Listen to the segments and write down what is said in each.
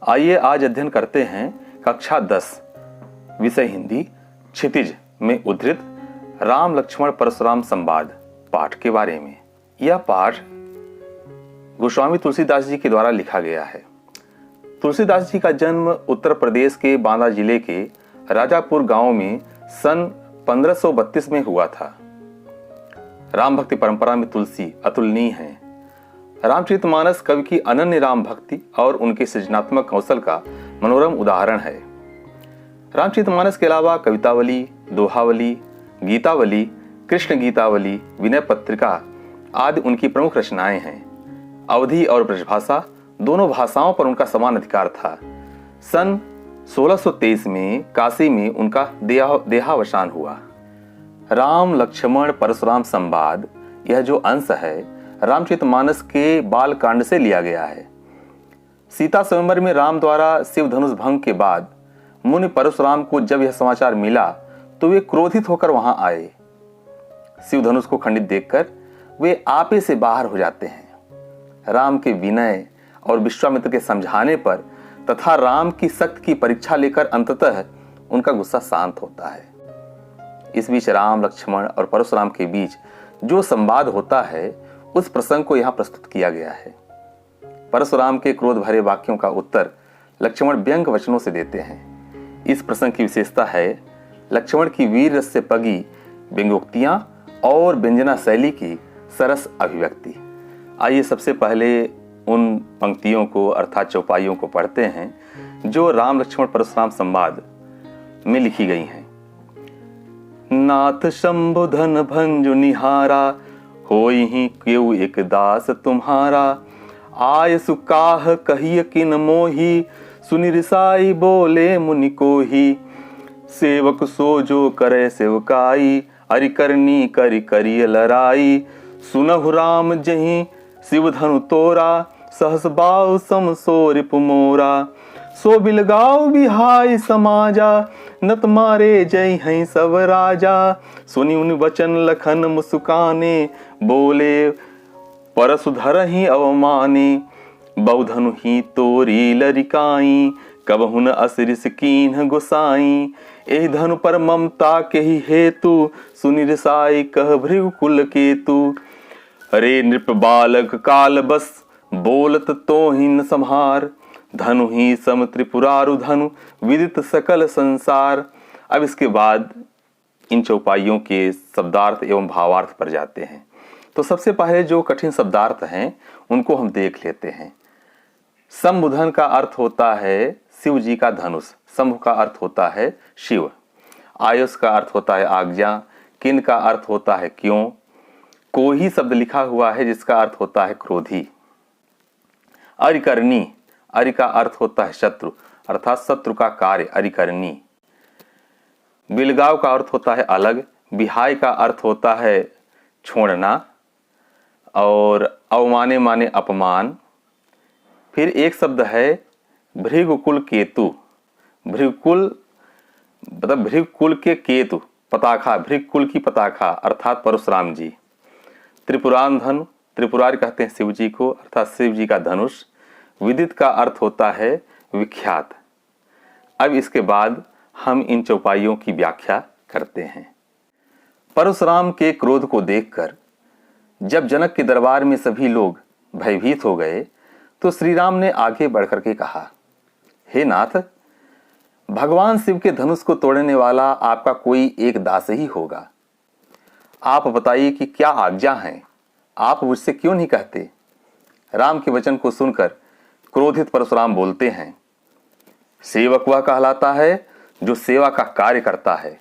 आइए आज अध्ययन करते हैं कक्षा 10 विषय हिंदी क्षितिज में उद्धृत राम लक्ष्मण परशुराम संवाद पाठ के बारे में। यह पाठ गोस्वामी तुलसीदास जी के द्वारा लिखा गया है। तुलसीदास जी का जन्म उत्तर प्रदेश के बांदा जिले के राजापुर गांव में सन 1532 में हुआ था। राम भक्ति परंपरा में तुलसी अतुलनीय है। रामचरितमानस कवि की अनन्य राम भक्ति और उनके सृजनात्मक कौशल का मनोरम उदाहरण है। रामचरितमानस के अलावा कवितावली, दोहावली, गीतावली, कृष्ण गीतावली, विनय पत्रिका आदि उनकी प्रमुख रचनाएं हैं। अवधी और ब्रजभाषा दोनों भाषाओं पर उनका समान अधिकार था। सन 1623 में काशी में उनका देहावसान हुआ। राम लक्ष्मण परशुराम संवाद यह जो अंश है रामचरितमानस के बाल कांड से लिया गया है। सीता स्वयंवर में राम द्वारा शिव धनुष भंग के बाद मुनि परशुराम को जब यह समाचार मिला तो वे क्रोधित होकर वहां आए। शिव धनुष को खंडित देखकर वे आपे से बाहर हो जाते हैं। राम के विनय और विश्वामित्र के समझाने पर तथा राम की सख्त की परीक्षा लेकर अंततः उनका गुस्सा शांत होता है। इस बीच राम लक्ष्मण और परशुराम के बीच जो संवाद होता है उस प्रसंग को यहां प्रस्तुत किया गया है। परशुराम के क्रोध भरे वाक्यों का उत्तर लक्ष्मण व्यंग वचनों से देते हैं। इस प्रसंग की विशेषता है लक्ष्मण की वीर रस से पगी व्यंग्योक्तियां और व्यंजना शैली की सरस अभिव्यक्ति। आइए सबसे पहले उन पंक्तियों को अर्थात चौपाइयों को पढ़ते हैं जो राम लक्ष्मण परशुराम संवाद में लिखी गई हैं। नाथ शंभु धन भंजु निहारा, होई ही क्यों एक दास तुम्हारा। आय सुकाह कहिय किन मोही, सुनि रिसाई बोले मुनि को ही। सेवक सो जो करे सेवकाई, अरि करनी करि करिय लराई। सुनहु राम जही शिव धनु तोरा, सहस बाहु सम सो रिपु मोरा। सो बिलगाओ बिहाई समाजा, नत मारे जय हैं सब राजा। सुनि उन वचन लखन मुस्काने, बोले परसुधर ही अवमाने। बहुधनु ही तोरी लरिकाई, कबहु न असरिस कीन्ह गोसाई। एहि धनु पर ममता के ही हेतु, सुनि रिसाई कह भृगु कुल केतु। अरे नृप बालक काल बस, बोलत तो ही न संहार। धनु ही सम त्रिपुरारु धनु, विदित सकल संसार। अब इसके बाद इन चौपाइयों के शब्दार्थ एवं भावार्थ पर जाते हैं। तो सबसे पहले जो कठिन शब्दार्थ हैं उनको हम देख लेते हैं। शंभुधन का अर्थ होता है शिव जी का धनुष। शंभु का अर्थ होता है शिव। आयुष का अर्थ होता है आज्ञा। किन का अर्थ होता है क्यों। कोही शब्द लिखा हुआ है जिसका अर्थ होता है क्रोधी। अरिकरणी, अरि का अर्थ होता है शत्रु अर्थात शत्रु का कार्य अरिकरणी। बिलगाव का अर्थ होता है अलग। बिहाई का अर्थ होता है छोड़ना और अवमाने माने अपमान। फिर एक शब्द है भृगुकुल केतु। भृगुकुल मतलब भृगुकुल के केतु, पताखा, भृगुकुल की पताखा अर्थात परशुराम जी। त्रिपुरान धनु, त्रिपुरारी कहते हैं शिव जी को अर्थात शिव जी का धनुष। विदित का अर्थ होता है विख्यात। अब इसके बाद हम इन चौपाइयों की व्याख्या करते हैं। परशुराम के क्रोध को देखकर जब जनक के दरबार में सभी लोग भयभीत हो गए तो श्री राम ने आगे बढ़कर के कहा, हे नाथ, भगवान शिव के धनुष को तोड़ने वाला आपका कोई एक दास ही होगा। आप बताइए कि क्या आज्ञा है, आप मुझसे क्यों नहीं कहते। राम के वचन को सुनकर क्रोधित परशुराम बोलते हैं, सेवक वह कहलाता है जो सेवा का कार्य करता है।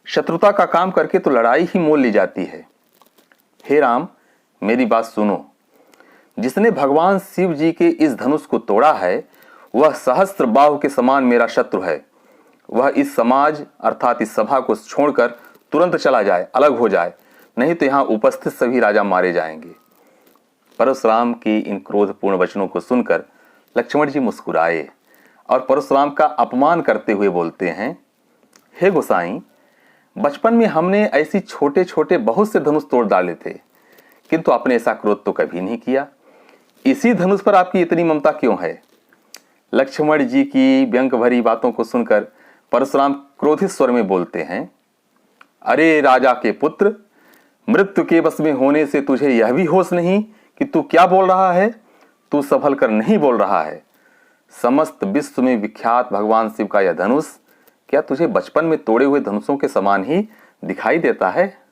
शत्रुता का काम करके तो लड़ाई ही मोल ली जाती है। हे राम, मेरी बात सुनो। जिसने भगवान शिव जी के इस धनुष को तोड़ा है वह सहस्त्र बाहु के समान मेरा शत्रु है। वह इस समाज अर्थात इस सभा को छोड़कर तुरंत चला जाए, अलग हो जाए, नहीं तो यहां उपस्थित सभी राजा मारे जाएंगे। परशुराम के इन क्रोधपूर्ण वचनों को सुनकर लक्ष्मण जी मुस्कुराए और परशुराम का अपमान करते हुए बोलते हैं, हे गोसाई, बचपन में हमने ऐसी छोटे छोटे बहुत से धनुष तोड़ डाले थे, किंतु आपने ऐसा क्रोध तो कभी नहीं किया। इसी धनुष पर आपकी इतनी ममता क्यों है? लक्ष्मण जी की व्यंग भरी बातों को सुनकर परशुराम क्रोधित स्वर में बोलते हैं, अरे राजा के पुत्र, मृत्यु के वश में होने से तुझे यह भी होश नहीं कि तू क्या बोल रहा है? तू संभल कर नहीं बोल रहा है। समस्त विश्व में विख्यात भगवान शिव का यह धनुष क्या तुझे बचपन में तोड़े हुए धनुषों के समान ही दिखाई देता है?